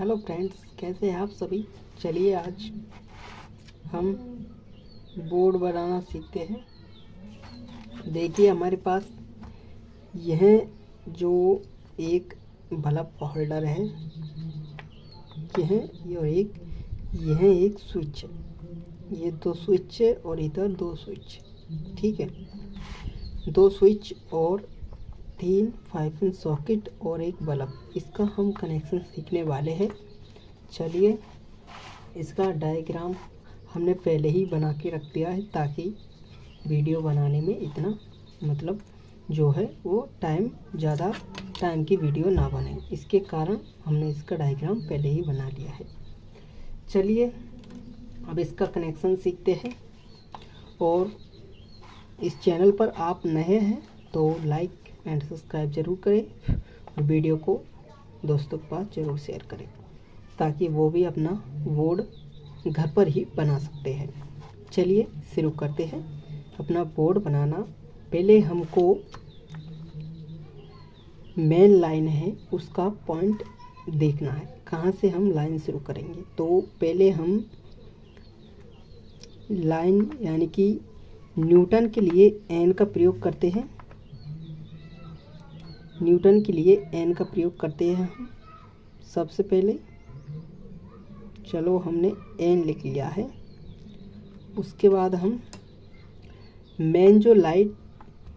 Hello friends, कैसे हैं आप सभी। चलिए आज हम बोर्ड बनाना सीखते हैं। देखिए हमारे पास यह जो एक बल्ब होल्डर है, यह एक स्विच है। ये दो स्विच है और इधर दो स्विच, ठीक है। दो स्विच और 3 5 पिन सॉकेट और एक बल्ब, इसका हम कनेक्शन सीखने वाले हैं। चलिए इसका डायग्राम हमने पहले ही बना के रख दिया है, ताकि वीडियो बनाने में इतना जो है वो ज़्यादा टाइम की वीडियो ना बने, इसके कारण हमने इसका डायग्राम पहले ही बना लिया है। चलिए अब इसका कनेक्शन सीखते हैं। और इस चैनल पर आप नए हैं तो लाइक एंड सब्सक्राइब ज़रूर करें और वीडियो को दोस्तों के पास ज़रूर शेयर करें, ताकि वो भी अपना बोर्ड घर पर ही बना सकते हैं। चलिए शुरू करते हैं अपना बोर्ड बनाना। पहले हमको मेन लाइन है उसका पॉइंट देखना है, कहाँ से हम लाइन शुरू करेंगे। तो पहले हम लाइन यानी कि न्यूटन के लिए एन का प्रयोग करते हैं। न्यूटन के लिए एन का प्रयोग करते हैं हम सबसे पहले। चलो हमने एन लिख लिया है। उसके बाद हम मेन जो लाइट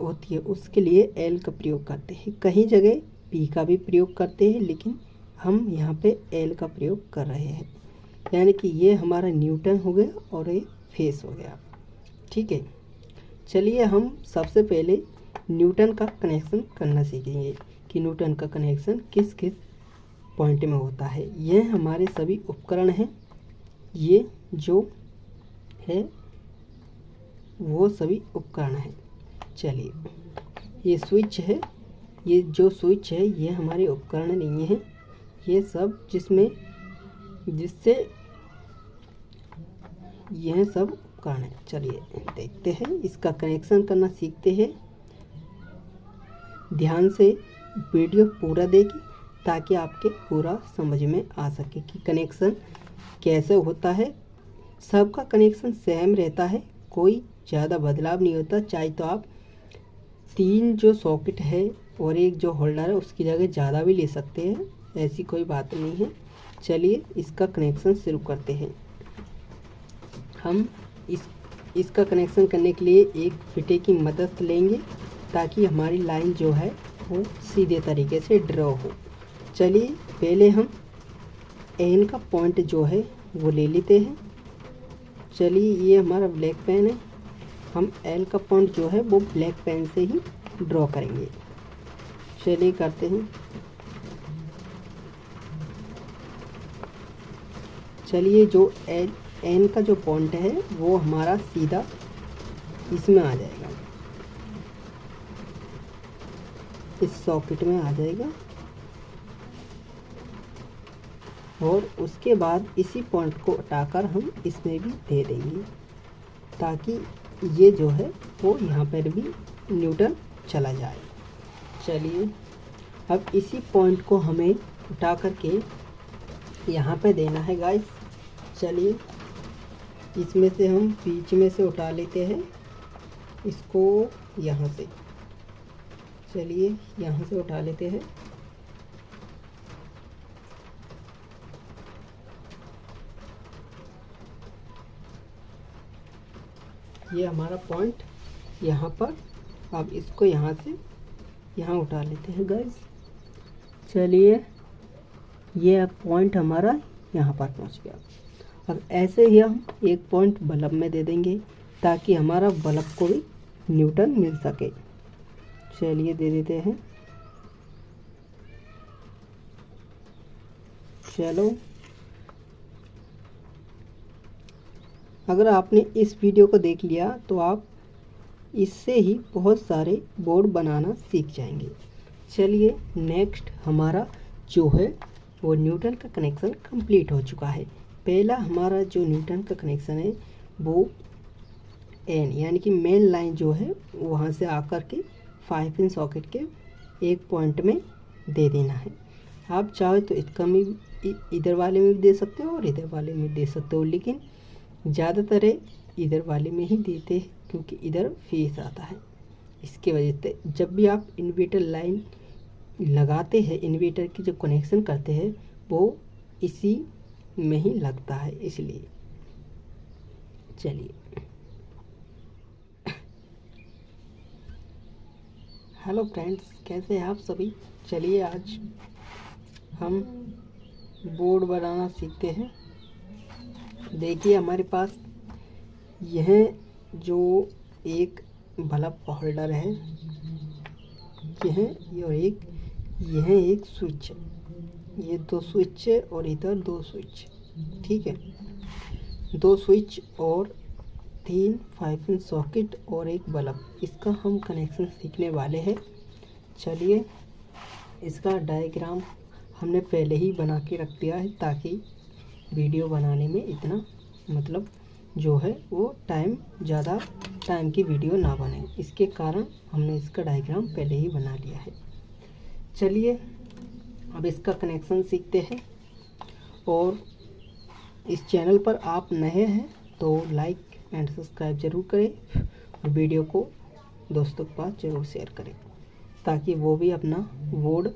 होती है उसके लिए एल का प्रयोग करते हैं। कहीं जगह पी का भी प्रयोग करते हैं, लेकिन हम यहाँ पे एल का प्रयोग कर रहे हैं। यानी कि ये हमारा न्यूटन हो गया और ये फेस हो गया, ठीक है। चलिए हम सबसे पहले न्यूटन का कनेक्शन करना सीखेंगे कि न्यूटन का कनेक्शन किस किस पॉइंट में होता है। यह हमारे सभी उपकरण हैं, ये जो है वो सभी उपकरण हैं। चलिए ये स्विच है, ये जो स्विच है ये हमारे उपकरण नहीं है, ये सब जिससे यह सब उपकरण है। चलिए देखते हैं, इसका कनेक्शन करना सीखते हैं। ध्यान से वीडियो पूरा देखिए, ताकि आपके पूरा समझ में आ सके कि कनेक्शन कैसे होता है। सबका कनेक्शन सेम रहता है, कोई ज़्यादा बदलाव नहीं होता। चाहे तो आप 3 जो सॉकेट है और एक जो होल्डर है उसकी जगह ज़्यादा भी ले सकते हैं, ऐसी कोई बात नहीं है। चलिए इसका कनेक्शन शुरू करते हैं। हम इसका कनेक्शन करने के लिए एक फिटे की मदद लेंगे, ताकि हमारी लाइन जो है वो सीधे तरीके से ड्रॉ हो। चलिए पहले हम एन का पॉइंट जो है वो ले लेते हैं। चलिए ये हमारा ब्लैक पेन है, हम एल का पॉइंट जो है वो ब्लैक पेन से ही ड्रॉ करेंगे। चलिए करते हैं। चलिए जो एन का जो पॉइंट है वो हमारा सीधा इसमें आ जाएगा, इस सॉकेट में आ जाएगा। और उसके बाद इसी पॉइंट को उठाकर हम इसमें भी दे देंगे, ताकि ये जो है वो यहाँ पर भी न्यूटन चला जाए। चलिए अब इसी पॉइंट को हमें उठा करके यहाँ पे देना है गाइस। चलिए इसमें से हम बीच में से उठा लेते हैं इसको, यहाँ से। चलिए यहाँ से उठा लेते हैं। ये हमारा पॉइंट यहाँ पर, अब इसको यहाँ से यहाँ उठा लेते हैं गाइस। चलिए ये अब पॉइंट हमारा यहाँ पर पहुँच गया। अब ऐसे ही हम एक पॉइंट बल्ब में दे देंगे, ताकि हमारा बल्ब को भी न्यूटन मिल सके। चलिए दे देते हैं। चलो अगर आपने इस वीडियो को देख लिया तो आप इससे ही बहुत सारे बोर्ड बनाना सीख जाएंगे। चलिए नेक्स्ट हमारा जो है वो न्यूटन का कनेक्शन कंप्लीट हो चुका है। पहला हमारा जो न्यूटन का कनेक्शन है वो एन यानी कि मेन लाइन जो है वहाँ से आकर के 5 पिन सॉकेट के एक पॉइंट में दे देना है। आप चाहो तो इसका में इधर वाले में भी दे सकते हो और इधर वाले में दे सकते हो, लेकिन ज़्यादातर इधर वाले में ही देते हैं क्योंकि इधर फेस आता है। इसके वजह से जब भी आप इन्वर्टर लाइन लगाते हैं, इन्वर्टर की जो कनेक्शन करते हैं वो इसी में ही लगता है, इसलिए। चलिए, हेलो फ्रेंड्स, कैसे हैं आप सभी। चलिए आज हम बोर्ड बनाना सीखते हैं। देखिए हमारे पास यह जो एक बल्ब होल्डर है, यह एक स्विच है, ये 2 स्विच है और इधर 2 स्विच, ठीक है। 2 स्विच और 3 5 इंच सॉकेट और एक बल्ब, इसका हम कनेक्शन सीखने वाले हैं। चलिए, इसका डायग्राम हमने पहले ही बना के रख दिया है ताकि वीडियो बनाने में इतना मतलब जो है वो ज़्यादा टाइम की वीडियो ना बने, इसके कारण हमने इसका डायग्राम पहले ही बना लिया है। चलिए अब इसका कनेक्शन सीखते हैं। और इस चैनल पर आप नए हैं तो लाइक एंड सब्सक्राइब ज़रूर करें और वीडियो को दोस्तों के पास ज़रूर शेयर करें ताकि वो भी अपना बोर्ड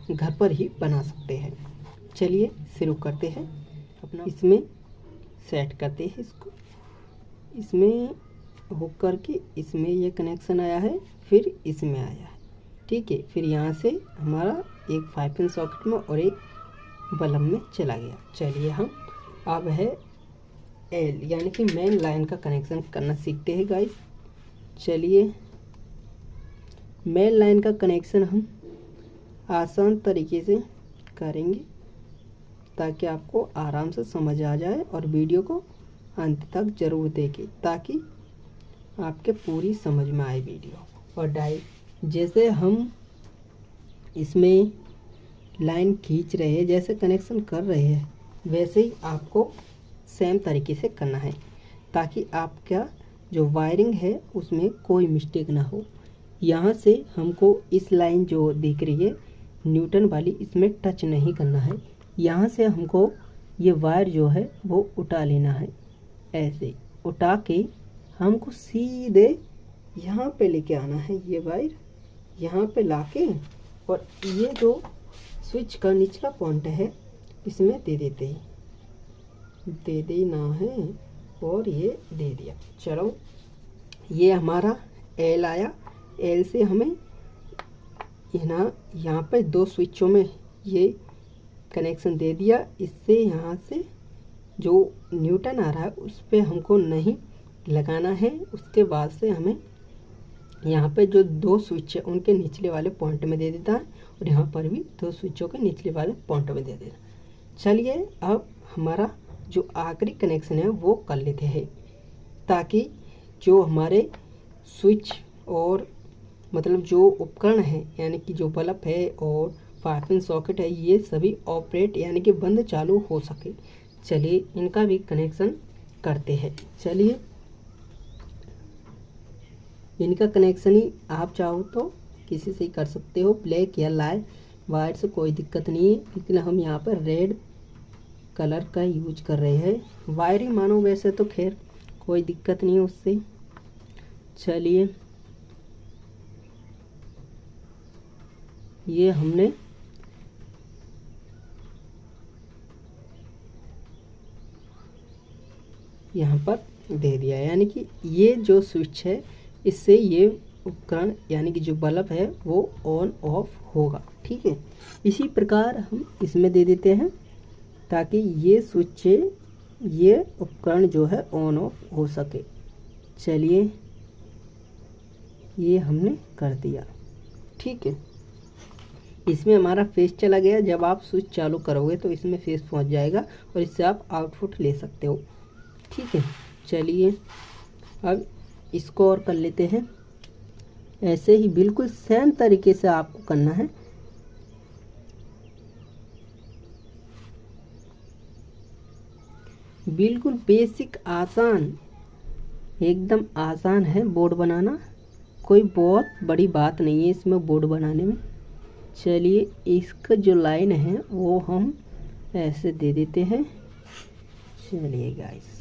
घर पर ही बना सकते हैं। चलिए शुरू करते हैं। अपना इसमें सेट करते हैं, इसको इसमें हुक करके इसमें ये कनेक्शन आया है, फिर इसमें आया है, ठीक है। फिर यहाँ से हमारा एक 5 इंच सॉकेट में और एक बल्ब में चला गया। चलिए हम अब है एल यानी कि मेन लाइन का कनेक्शन करना सीखते हैं गाइस। चलिए, मेन लाइन का कनेक्शन हम आसान तरीके से करेंगे ताकि आपको आराम से समझ आ जाए और वीडियो को अंत तक ज़रूर देखें ताकि आपके पूरी समझ में आए वीडियो। और जैसे हम इसमें लाइन खींच रहे हैं, जैसे कनेक्शन कर रहे हैं, वैसे ही आपको सेम तरीके से करना है ताकि आपका जो वायरिंग है उसमें कोई मिस्टेक ना हो। यहाँ से हमको इस लाइन जो दिख रही है न्यूटन वाली, इसमें टच नहीं करना है। यहाँ से हमको ये वायर जो है वो उठा लेना है, ऐसे उठा के हमको सीधे यहाँ पे लेके आना है। ये वायर यहाँ पे लाके और ये जो स्विच का निचला पॉइंट है इसमें दे देना है और ये दे दिया। चलो, ये हमारा एल आया। एल से हमें यहाँ पे 2 स्विचों में ये कनेक्शन दे दिया। इससे यहाँ से जो न्यूटन आ रहा है उस पर हमको नहीं लगाना है। उसके बाद से हमें यहाँ पे जो 2 स्विच है उनके निचले वाले पॉइंट में दे देता है और यहाँ पर भी 2 स्विचों के निचले वाले पॉइंट में दे देता। चलिए अब हमारा जो आखिरी कनेक्शन है वो कर लेते हैं ताकि जो हमारे स्विच और मतलब जो उपकरण है यानी कि जो बल्ब है और 5 इंच सॉकेट है ये सभी ऑपरेट यानी कि बंद चालू हो सके। चलिए इनका भी कनेक्शन करते हैं। चलिए, इनका कनेक्शन ही आप चाहो तो किसी से ही कर सकते हो, ब्लैक या लाल वायर से कोई दिक्कत नहीं है, लेकिन हम यहाँ पर रेड कलर का यूज कर रहे हैं। वायर ही मानो, वैसे तो खैर कोई दिक्कत नहीं है उससे। चलिए, ये हमने यहाँ पर दे दिया, यानी कि ये जो स्विच है इससे ये उपकरण यानी कि जो बल्ब है वो ऑन ऑफ होगा, ठीक है। इसी प्रकार हम इसमें दे देते हैं ताकि ये स्विच ये उपकरण जो है ऑन ऑफ हो सके। चलिए, ये हमने कर दिया, ठीक है। इसमें हमारा फेस चला गया। जब आप स्विच चालू करोगे तो इसमें फेस पहुंच जाएगा और इससे आप आउटपुट ले सकते हो, ठीक है। चलिए अब इसको और कर लेते हैं। ऐसे ही बिल्कुल सेम तरीके से आपको करना है। बिल्कुल बेसिक, आसान, एकदम आसान है बोर्ड बनाना। कोई बहुत बड़ी बात नहीं है इसमें बोर्ड बनाने में। चलिए इसका जो लाइन है वो हम ऐसे दे देते हैं। चलिए गाइस,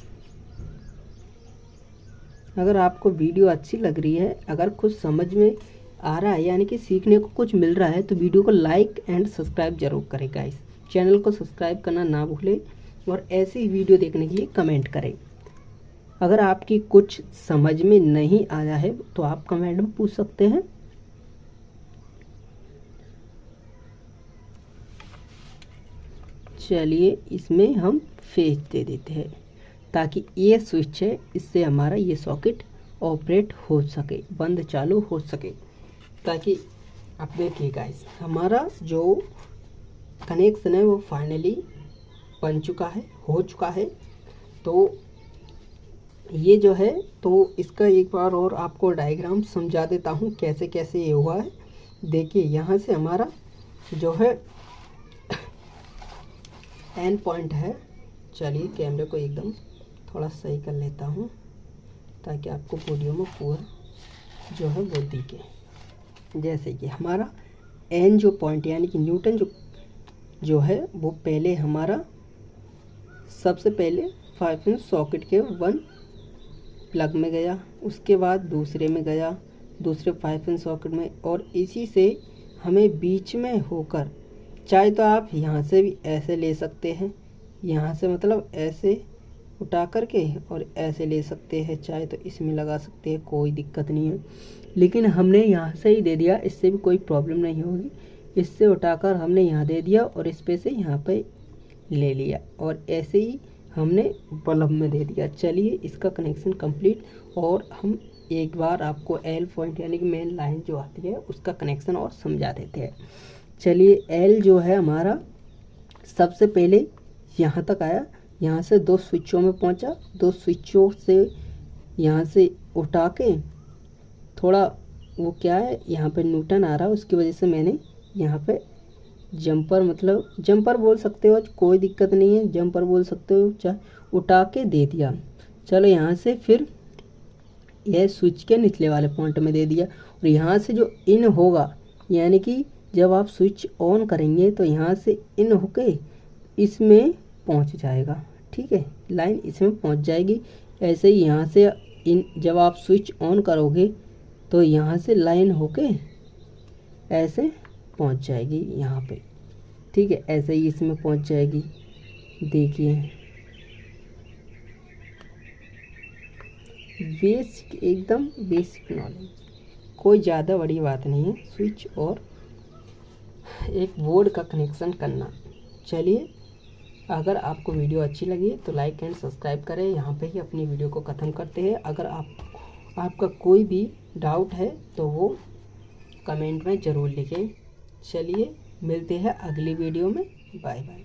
अगर आपको वीडियो अच्छी लग रही है, अगर कुछ समझ में आ रहा है यानी कि सीखने को कुछ मिल रहा है, तो वीडियो को लाइक एंड सब्सक्राइब जरूर करें गाइस। चैनल को सब्सक्राइब करना ना भूलें और ऐसी ही वीडियो देखने के लिए कमेंट करें। अगर आपकी कुछ समझ में नहीं आया है तो आप कमेंट में पूछ सकते हैं। चलिए इसमें हम फेज दे देते हैं ताकि ये स्विच है, इससे हमारा ये सॉकेट ऑपरेट हो सके, बंद चालू हो सके। ताकि आप देखिए गाइस, हमारा जो कनेक्शन है वो फाइनली बन चुका है, हो चुका है। तो ये जो है, तो इसका एक बार और आपको डायग्राम समझा देता हूँ कैसे कैसे ये हुआ है। देखिए यहाँ से हमारा जो है एंड पॉइंट है। चलिए कैमरे को एकदम थोड़ा सही कर लेता हूँ ताकि आपको वीडियो में पूरा जो है वो दिखे। जैसे कि हमारा एन जो पॉइंट यानी कि न्यूटन जो है वो पहले हमारा सबसे पहले 5 इंच सॉकेट के 1 प्लग में गया, उसके बाद दूसरे में गया, दूसरे 5 इंच सॉकेट में, और इसी से हमें बीच में होकर, चाहे तो आप यहाँ से भी ऐसे ले सकते हैं, यहाँ से मतलब ऐसे उठा करके और ऐसे ले सकते हैं, चाहे तो इसमें लगा सकते हैं, कोई दिक्कत नहीं है। लेकिन हमने यहाँ से ही दे दिया, इससे भी कोई प्रॉब्लम नहीं होगी। इससे उठाकर हमने यहाँ दे दिया और इस पे से यहाँ पे ले लिया और ऐसे ही हमने बल्ब में दे दिया। चलिए इसका कनेक्शन कंप्लीट, और हम एक बार आपको एल पॉइंट यानी कि मेन लाइन जो आती है उसका कनेक्शन और समझा देते हैं। चलिए एल जो है हमारा सबसे पहले यहाँ तक आया, यहाँ से 2 स्विचों में पहुँचा, 2 स्विचों से यहाँ से उठा के थोड़ा वो क्या है यहाँ पे न्यूटन आ रहा है, उसकी वजह से मैंने यहाँ पे जंपर, मतलब जंपर बोल सकते हो, कोई दिक्कत नहीं है, जंपर बोल सकते हो, चाहे उठा के दे दिया। चलो यहाँ से फिर यह स्विच के निचले वाले पॉइंट में दे दिया, और यहाँ से जो इन होगा यानी कि जब आप स्विच ऑन करेंगे तो यहाँ से इन होके इसमें पहुँच जाएगा। ठीक है, लाइन इसमें पहुँच जाएगी। ऐसे ही यहाँ से इन जब आप स्विच ऑन करोगे तो यहाँ से लाइन होके ऐसे पहुँच जाएगी यहाँ पे। ठीक है, ऐसे ही इसमें पहुँच जाएगी। देखिए बेसिक, एकदम बेसिक नॉलेज, कोई ज़्यादा बड़ी बात नहीं है, स्विच और एक बोर्ड का कनेक्शन करना। चलिए अगर आपको वीडियो अच्छी लगी तो लाइक एंड सब्सक्राइब करें। यहाँ पे ही अपनी वीडियो को ख़त्म करते हैं। अगर आपका कोई भी डाउट है तो वो कमेंट में ज़रूर लिखें। चलिए मिलते हैं अगली वीडियो में। Bye bye.